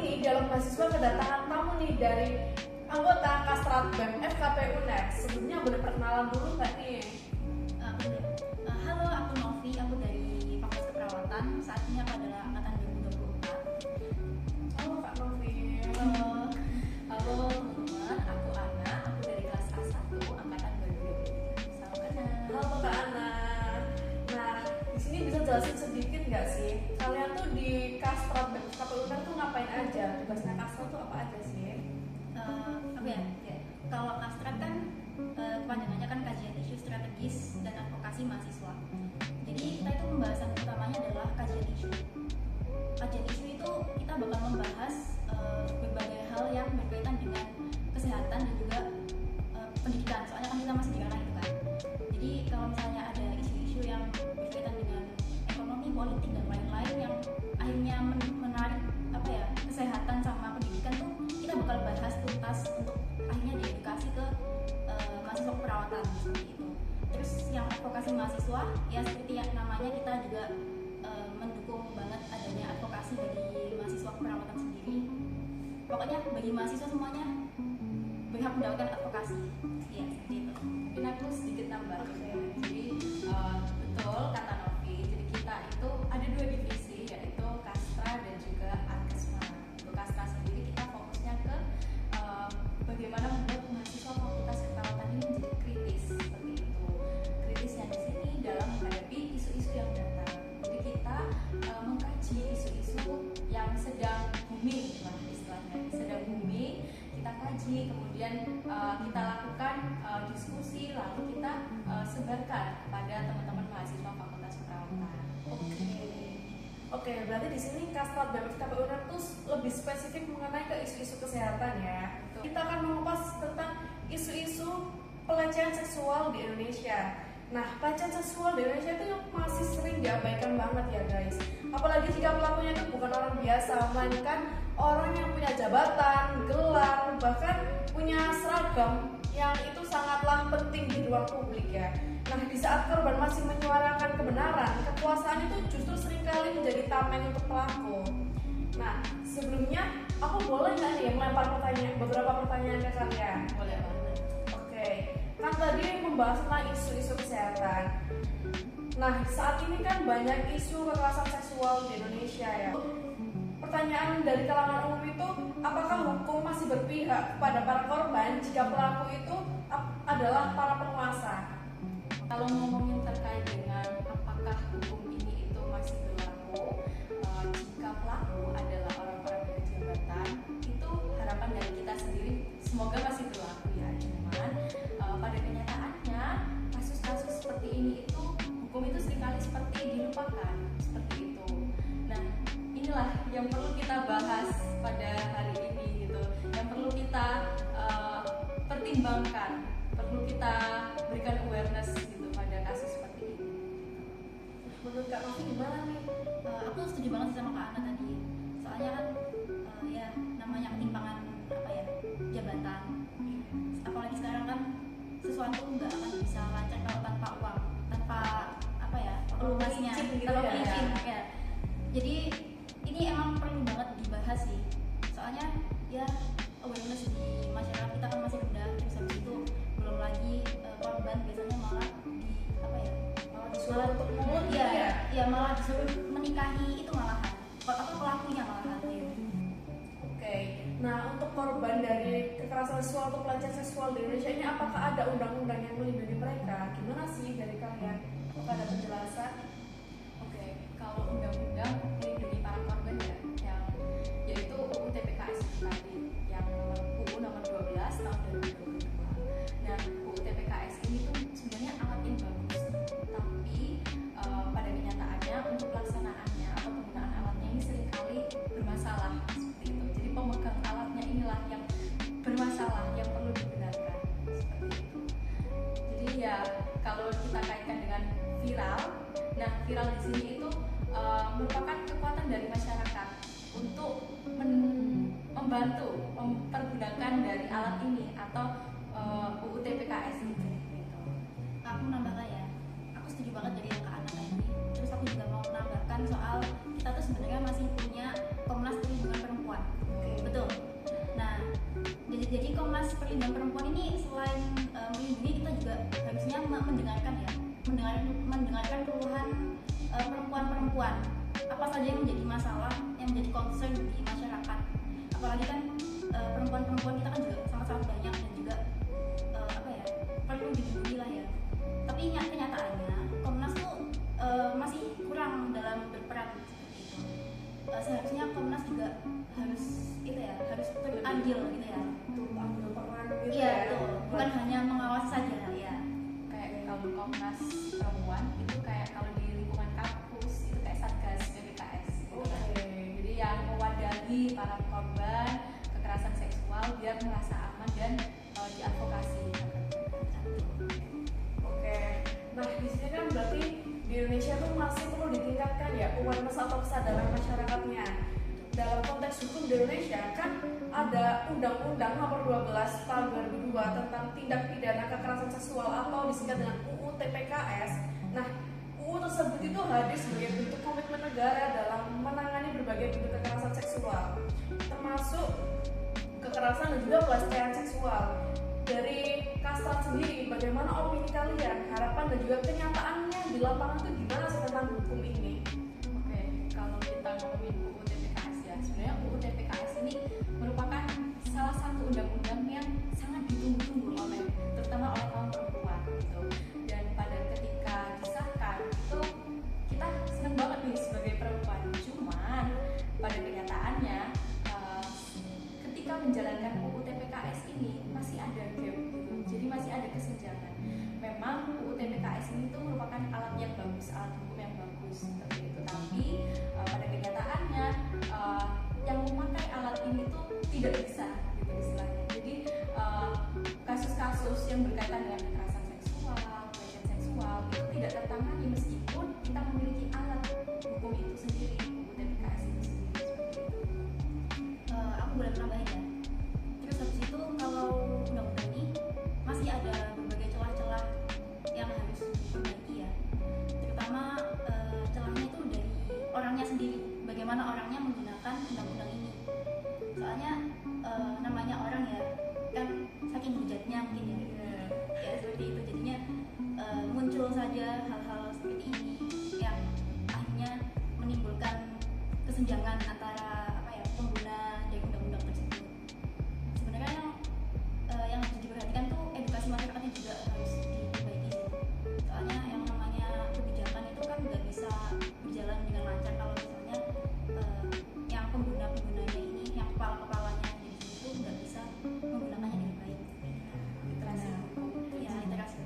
ini dialog mahasiswa kedatangan tamu nih dari anggota Kastrat BEM FKP UNER. Sebelumnya boleh perkenalan dulu nggak nih? Halo, aku Novi, aku dari Fakultas Keperawatan. Saat ini aku adalah angkatan 2024. Halo Kak Novi. Halo teman-teman, aku Ana, aku dari kelas A1 angkatan 2023. Salam kenal. Halo Kak Ana. Nah, di sini bisa jelasin sedikit nggak sih? Kalian tuh di Kastrat BEM FKP UNER tuh ngapain aja? Tugasnya Kastrat tuh apa aja sih? Apa ya? Kalau Kastrat kan kepanjangannya kan kajian isu strategis dan advokasi mahasiswa. Jadi kita itu pembahasan utamanya adalah kajian isu. Kajian isu itu kita bakal membahas berbagai hal yang berkaitan dengan kesehatan dan juga pendidikan. Soalnya kan kita masih di ranah itu kan. Jadi kalau misalnya ada isu-isu yang berkaitan dengan ekonomi, politik dan lain-lain yang akhirnya menarik kesehatan sama pendidikan tuh kita bakal bahas tuntas untuk akhirnya diedukasi ke mahasiswa keperawatan seperti itu. Terus yang advokasi mahasiswa ya seperti yang namanya kita juga mendukung banget adanya advokasi bagi mahasiswa keperawatan sendiri. Pokoknya bagi mahasiswa semuanya berhak mendapatkan advokasi. Ya seperti itu. Mungkin aku sedikit tambah. Jadi betul kata Novi. Jadi kita itu ada dua divisi, yaitu Kastra dan juga Arkesma. Untuk Kastra sendiri kita fokusnya ke bagaimana membuat mahasiswa Fakultas Keperawatan ini menjadi kritis seperti itu. Kritisnya di sini dalam menghadapi isu-isu yang datang. Jadi kita mengkaji isu-isu yang sedang booming lah istilahnya, sedang booming. Kita kaji, kemudian kita lakukan diskusi, lalu kita sebarkan kepada teman-teman mahasiswa Fakultas Keperawatan. Oke, berarti di sini Kastrat BEM FKP UNER tuh lebih spesifik mengenai ke isu-isu kesehatan ya. Betul. Kita akan mengupas tentang isu-isu pelecehan seksual di Indonesia. Nah, pelecehan seksual di Indonesia itu yang masih sering diabaikan banget ya guys. Apalagi jika pelakunya itu bukan orang biasa, melainkan orang yang punya jabatan, gelar, bahkan punya seragam yang itu sangatlah penting di ruang publik ya. Nah, di saat korban masih menyuarakan kebenaran, kekuasaan itu justru seringkali menjadi tameng untuk pelaku. Nah, sebelumnya aku boleh nggak nih melempar beberapa pertanyaan ke kalian? Boleh banget. Oke, kan tadi membahas tentang isu-isu kesehatan. Nah, saat ini kan banyak isu kekerasan seksual di Indonesia ya. Pertanyaan dari kalangan umum itu, apakah hukum masih berpihak kepada para korban jika pelaku itu adalah para penguasa? Kalau ngomongin terkait dengan apakah hukum ini itu masih berlaku, jika pelaku adalah orang-orang dari jabatan, itu harapan dari kita sendiri semoga masih berlaku ya. Cuman pada kenyataannya kasus-kasus seperti ini itu hukum itu seringkali seperti dilupakan seperti itu. Nah, inilah yang perlu kita bahas pada hari ini gitu, yang perlu kita pertimbangkan, perlu kita berikan awareness gitu pada kasus seperti ini. Menurut Kak Novi gimana nih? Aku setuju banget sih sama Kak Ana tadi. Soalnya kan ya namanya ketimpangan jabatan. Apalagi sekarang kan sesuatu nggak akan bisa lancar kalau tanpa uang, tanpa luasnya, gitu tanpa ya. pelicin ya. Jadi ini emang perlu banget dibahas sih. Soalnya ya awareness di masyarakat kita kan masih rendah. Terus habis itu belum lagi korban biasanya malah Disuruh untuk mulut gitu ya? ya malah disuruh menikahi itu malahan. Atau pelakunya malahan ya. Oke, nah untuk korban dari kekerasan seksual atau pelecehan seksual di Indonesia ini apakah ada undang-undang yang melindungi mereka? Gimana sih dari kalian? Apakah ada penjelasan? Oke, kalau undang-undang melindungi para korban ya, yaitu UU TPKS tadi, yang UU nomor 12 tahun 2022. Nah, UU TPKS ini tuh sebenarnya alat yang bagus, tapi pada kenyataannya untuk pelaksanaannya atau penggunaan alatnya ini seringkali bermasalah seperti itu. Jadi pemegang alatnya inilah yang bermasalah, yang perlu dibenarkan seperti itu. Jadi ya kalau kita kaitkan dengan viral, nah viral di sini itu merupakan kekuatan dari masyarakat untuk membantu mempergunakan dari alat ini atau UU TPKS itu. Gitu. Aku nambah lah ya. Aku setuju banget dari yang Kak Ana tadi. Terus aku juga mau menambahkan soal kita tuh sebenarnya masih punya Komnas Perlindungan Perempuan. perlindungan perempuan ini selain melindungi, kita juga harusnya mendengarkan ya, mendengarkan keluhan perempuan-perempuan apa saja yang menjadi masalah, yang menjadi concern di masyarakat. Apalagi kan perempuan-perempuan kita kan juga sangat-sangat banyak dan juga perlu dilindungi lah ya. Tapi kenyataannya Komnas tuh masih kurang dalam berperan seperti itu. Seharusnya Komnas juga harus harus andil gitu ya. Untuk ambil peran gitu Iya, ya. betul. Bukan hanya mengawasi saja ya. Kayak kalau Komnas Perempuan itu kayak kalau di lingkungan kampus itu kayak Satgas PPKS gitu kan. Jadi yang mewadahi para korban kekerasan seksual biar merasa aman dan diadvokasi. Oke. Nah, di sini kan berarti di Indonesia tuh masih perlu ditingkatkan ya awareness atau kesadaran masyarakatnya. Dalam konteks hukum di Indonesia kan ada Undang-Undang Nomor 12 Tahun 2002 tentang tindak pidana kekerasan seksual atau disingkat dengan UU TPKS. Nah, UU tersebut itu hadir sebagai bentuk komitmen negara dalam menangani berbagai bentuk kekerasan seksual, termasuk kekerasan dan juga pelecehan seksual. Dari Kastrat sendiri, bagaimana opini kalian, harapan dan juga kenyataannya di lapangan itu gimana sih tentang hukum ini? Oke, kalau kita ngomongin UU TPKS ya, sebenarnya UU TPKS ini merupakan salah satu undang-undang yang sangat ditunggu-tunggu terutama oleh kaum perempuan gitu. Dan pada ketika disahkan itu kita senang banget nih sebagai perempuan. Cuman pada kenyataannya ketika menjalankan UU TPKS ini masih ada gap gitu. Jadi masih ada kesenjangan. Memang UU TPKS ini tuh merupakan alat yang bagus, alat hukum yang bagus seperti itu. Tapi pada kenyataannya yang memakai alat ini tuh tidak bisa gitu istilahnya. Jadi kasus-kasus yang berkaitan dengan kekerasan seksual, pelecehan seksual itu tidak tertangani meskipun kita memiliki alat hukum itu sendiri, UU TPKS itu sendiri seperti itu. Aku boleh nambahin ya. Terus habis itu kalau undang-undang ini masih ada berbagai celah-celah yang harus diperbaiki ya. Terutama celahnya itu dari orangnya sendiri. Bagaimana orangnya menggunakan undang-undang ini. Soalnya namanya orang ya kan saking hujatnya mungkin ya seperti itu, jadinya muncul saja hal-hal seperti ini yang akhirnya menimbulkan kesenjangan antara pengguna dari undang-undang tersebut. Sebenarnya yang harus diperhatikan tuh edukasi masyarakatnya juga harus diperbaiki sih. Soalnya yang namanya kebijakan itu kan nggak bisa berjalan dengan lancar kalau misalnya yang pengguna-penggunanya ini, yang kepala-kepalanya di sini tuh nggak bisa menggunakannya dengan baik. Literasi hukum. Ya, literasi.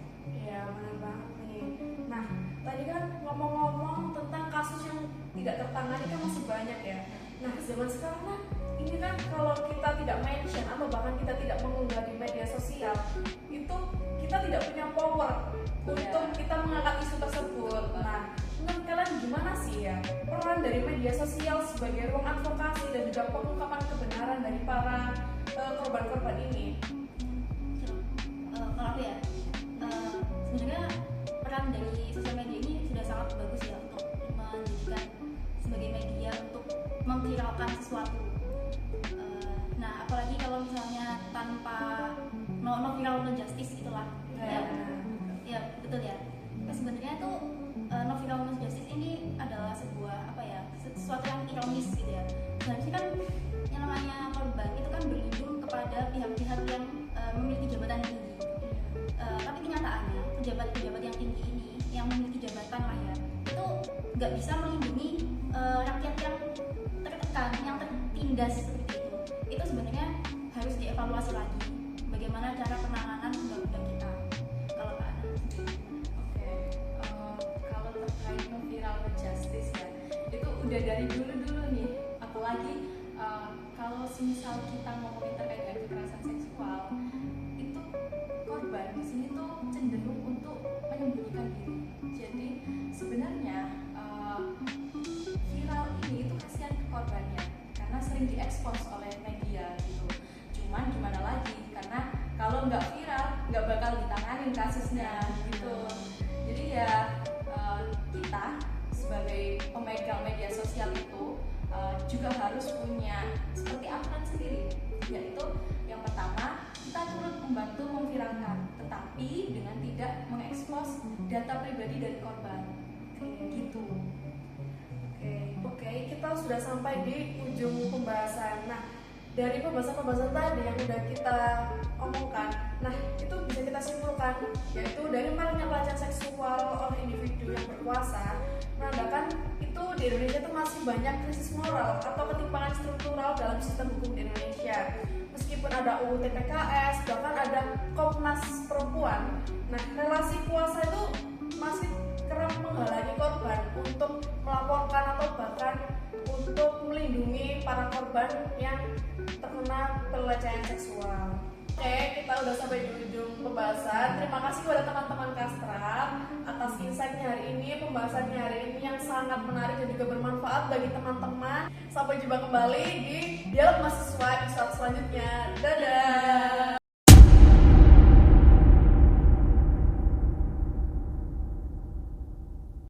Ya, benar banget nih. Nah, tadi kan ngomong-ngomong tentang kasus yang tidak tertangani kan masih banyak ya. Nah, zaman sekarang kan ini kan kalau kita tidak mention atau bahkan kita tidak mengunggah di media sosial, itu kita tidak punya power untuk kita mengangkat isu tersebut. Nah, menurut kalian gimana sih ya peran dari media sosial sebagai ruang advokasi dan juga pengungkapan kebenaran dari para korban-korban ini? Kalau aku ya, sebenarnya peran dari sosial media ini sudah sangat bagus ya untuk menjadikan sebagai media untuk memviralkan sesuatu. Nah, apalagi kalau misalnya tanpa no viral no justice itulah. Ya betul ya. Sebenarnya tuh no viral no justice ini adalah sebuah sesuatu yang ironis gitu ya. Seharusnya kan yang namanya korban itu kan berlindung kepada pihak-pihak yang memiliki jabatan tinggi. Tapi kenyataannya pejabat-pejabat yang tinggi ini, yang memiliki jabatan lah ya, itu nggak bisa melindungi rakyat yang tertekan, yang tertindas seperti itu. Itu sebenarnya harus dievaluasi lagi. Bagaimana cara penanganan undang-undang kita? Kalau Kak Ana? Oke, kalau terkait viral justice ya, itu udah dari dulu nih. Apalagi kalau misal kita ngomongin terkait dengan kekerasan seksual, itu korban di sini tuh cenderung untuk menyembunyikan diri. Jadi sebenarnya viral ini itu kasihan ke korbannya karena sering diekspos oleh media gitu. Cuman gimana lagi, karena kalau nggak viral nggak bakal ditanganin kasusnya gitu. Jadi ya kita sebagai pemegang media sosial itu juga harus punya seperti aturan sendiri, yaitu membantu memviralkan, tetapi dengan tidak mengekspos data pribadi dari korban. Gitu. Oke, kita sudah sampai di ujung pembahasan. Nah, dari pembahasan tadi yang udah kita omongkan, nah itu bisa kita simpulkan, yaitu dari maraknya pelecehan seksual oleh individu yang berkuasa menandakan itu di Indonesia itu masih banyak krisis moral atau ketimpangan struktural dalam sistem hukum di Indonesia. Meskipun ada UU TPKS, bahkan ada Komnas Perempuan, nah relasi kuasa itu masih kerap menghalangi korban untuk melaporkan atau bahkan untuk melindungi para korban yang terkena pelecehan seksual. Oke, kita udah sampai di ujung pembahasan. Terima kasih kepada teman-teman Kastrat atas insight-nya hari ini, pembahasannya hari ini yang sangat menarik dan juga bermanfaat bagi teman-teman. Sampai jumpa kembali di Dialog Mahasiswa episode selanjutnya. Dadah!